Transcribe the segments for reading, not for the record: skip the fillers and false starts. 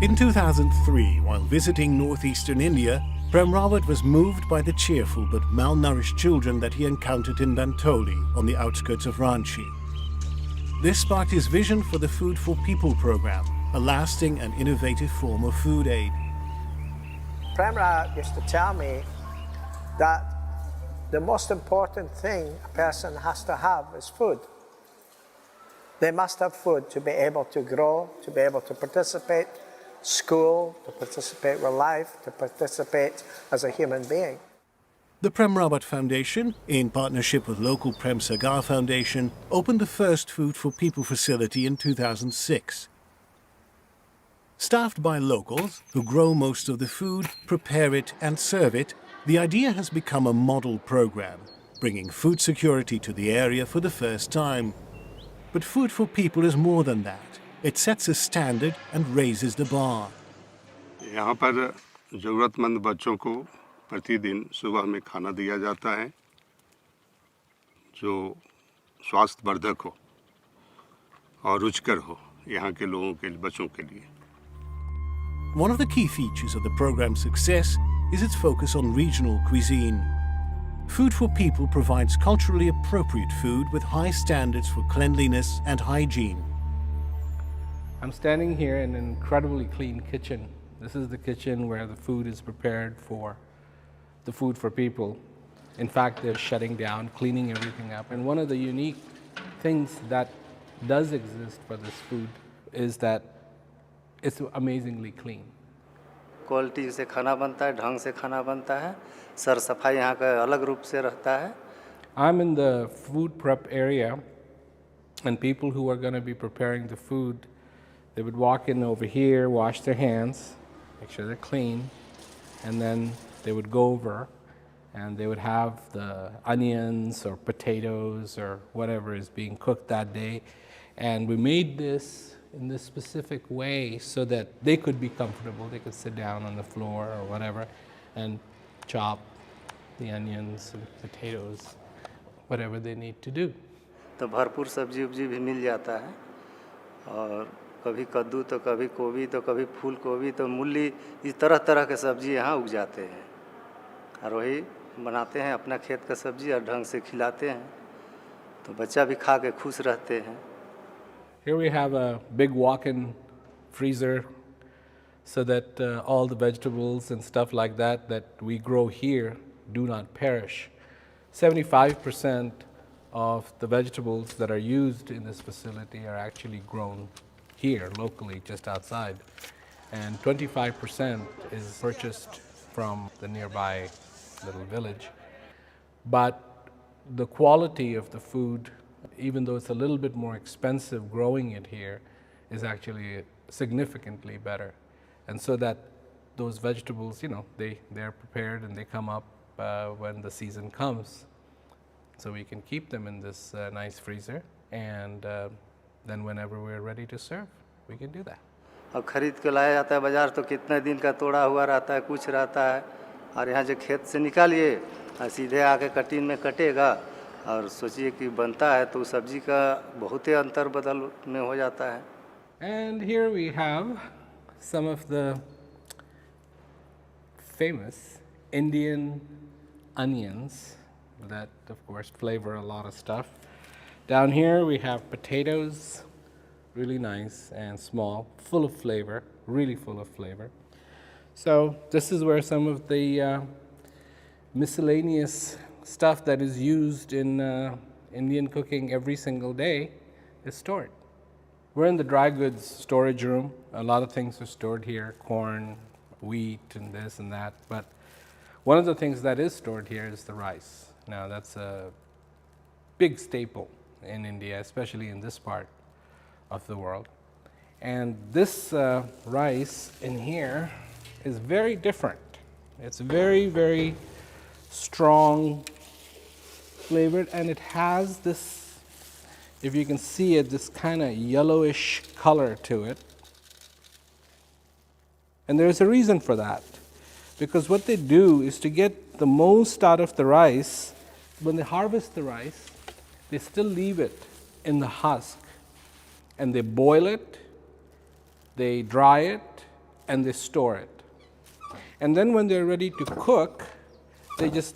In 2003, while visiting northeastern India, Prem Rawat was moved by the cheerful but malnourished children that he encountered in Bantoli on the outskirts of Ranchi. This sparked his vision for the Food for People program, a lasting and innovative form of food aid. Prem Rawat used to tell me that the most important thing a person has to have is food. They must have food to be able to grow, to be able to participate school, to participate with life, to participate as a human being. The Prem Rawat Foundation, in partnership with local Prem Sagar Foundation, opened the first Food for People facility in 2006. Staffed by locals who grow most of the food, prepare it and serve it, the idea has become a model program, bringing food security to the area for the first time. But Food for People is more than that. It sets a standard and raises the bar. यहाँ पर ज़रूरतमंद बच्चों को प्रतिदिन सुबह में खाना दिया जाता है जो स्वास्थ्यवर्धक हो और रुचिकर हो यहाँ के लोगों के बच्चों के लिए. One of the key features of the program's success is its focus on regional cuisine. Food for People provides culturally appropriate food with high standards for cleanliness and hygiene. I'm standing here in an incredibly clean kitchen. This is the kitchen where the food is prepared for the Food for People. In fact, they're shutting down, cleaning everything up. And one of the unique things that does exist for this food is that it's amazingly clean. Quality से खाना बनता है, ढंग से खाना बनता है, sir सफाई यहाँ का अलग रूप से रहता है. I'm in the food prep area, and people who are going to be preparing the food, they would walk in over here, wash their hands, make sure they're clean, and then they would go over and they would have the onions or potatoes or whatever is being cooked that day. And we made this in this specific way so that they could be comfortable. They could sit down on the floor or whatever and chop the onions and potatoes, whatever they need to do. तो भरपूर सब्जी उब्जी भी मिल जाता है और कभी कद्दू तो कभी गोभी तो कभी फूल गोभी तो मूली इस तरह तरह के सब्जी यहाँ उग जाते हैं और वही बनाते हैं अपना खेत का सब्जी और ढंग से खिलाते हैं तो बच्चा भी खा के खुश रहते हैं. Here we have a big walk-in freezer so that all the vegetables and stuff like that that we grow here do not perish. 75% of the vegetables that are used in this facility are actually grown here locally, just outside, and 25% is purchased from the nearby little village. But the quality of the food, even though it's a little bit more expensive growing it here, is actually significantly better. And so that those vegetables, you know, they're prepared and they come up when the season comes. So we can keep them in this nice freezer, and then whenever we're ready to serve, we can do that. और खरीद के लाया जाता है बाजार तो कितने दिन का तोड़ा हुआ रहता है, कुछ रहता है, और यहाँ जो खेत से निकालिए सीधे आके कटीन में कटेगा और सोचिए कि बनता है तो सब्जी का बहुत ही अंतर बदल में हो जाता है. And here we have some of the famous Indian onions that, of course, flavor a lot of stuff. Down here we have potatoes, really nice and small, full of flavor, really full of flavor. So this is where some of the miscellaneous stuff that is used in Indian cooking every single day is stored. We're in the dry goods storage room. A lot of things are stored here, corn, wheat, and this and that. But one of the things that is stored here is the rice. Now that's a big staple in India, especially in this part of the world. And this rice in here is very different. It's very, very strong flavored, and it has this, if you can see it, this kind of yellowish color to it. And there's a reason for that, because what they do is to get the most out of the rice. When they harvest the rice, they still leave it in the husk, and they boil it, they dry it, and they store it. And then when they're ready to cook, they just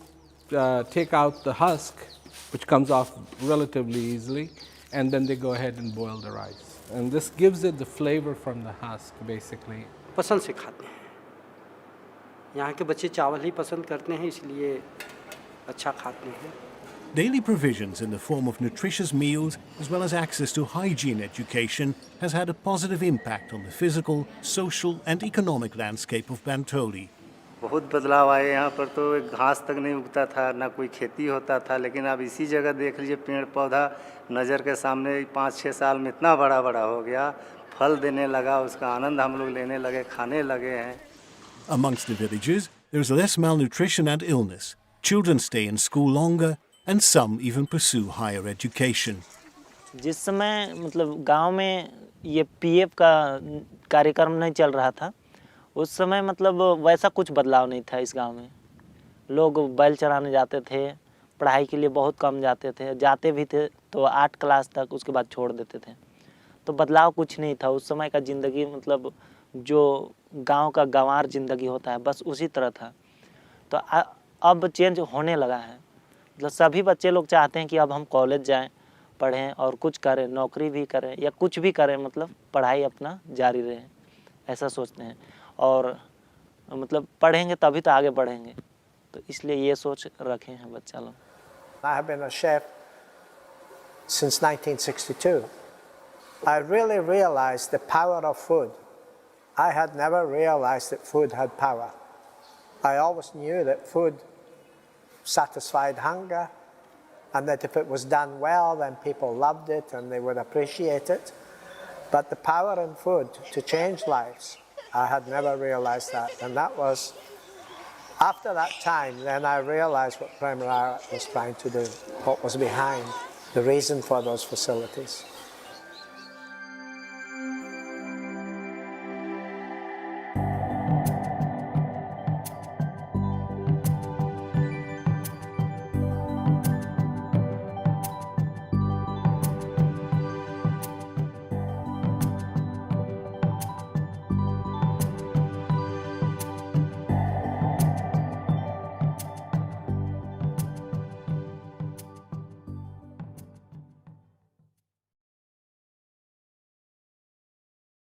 take out the husk, which comes off relatively easily, and then they go ahead and boil the rice. And this gives it the flavor from the husk, basically. पसंद से खाते हैं। यहाँ के बच्चे चावल ही पसंद करते हैं, इसलिए अच्छा खाते हैं। Daily provisions in the form of nutritious meals, as well as access to hygiene education, has had a positive impact on the physical, social and economic landscape of Bantoli. बहुत बदलाव आए यहाँ पर, तो घास तक नहीं उगता था, ना कोई खेती होता था, लेकिन अब इसी जगह देख लीजिए पेड़ पौधा नज़र के सामने 5-6 साल में इतना बड़ा बड़ा हो गया, फल देने लगा, उसका आनंद हम लोग लेने लगे, खाने लगे हैं। Amongst the villagers, there is less malnutrition and illness. Children stay in school longer and some even pursue higher education. जिस समय मतलब गांव में ये पीएफ का कार्यक्रम नहीं चल रहा था, उस समय मतलब वैसा कुछ बदलाव नहीं था इस गांव में। लोग बैल चराने जाते थे, पढ़ाई के लिए बहुत कम जाते थे, जाते भी थे तो 8 क्लास तक, उसके बाद छोड़ देते थे। तो बदलाव कुछ नहीं था उस समय का ज़िंदगी, मतलब जो गांव का गंवार ज़िंदगी होता है बस उसी तरह था। तो अब चेंज होने लगा है, मतलब सभी बच्चे लोग चाहते हैं कि अब हम कॉलेज जाएं, पढ़ें और कुछ करें, नौकरी भी करें या कुछ भी करें, मतलब पढ़ाई अपना जारी रहे, ऐसा सोचते हैं। और मतलब पढ़ेंगे तभी तो आगे बढ़ेंगे, तो इसलिए ये सोच रखे हैं बच्चा लोग। I have been a chef since 1962. I really realized the power of food. I had never realized that food had power. I always knew that food satisfied hunger and that if it was done well, then people loved it and they would appreciate it. But the power in food to change lives, I had never realized that. And that was, after that time, then I realized what Prem Rawat was trying to do, what was behind the reason for those facilities.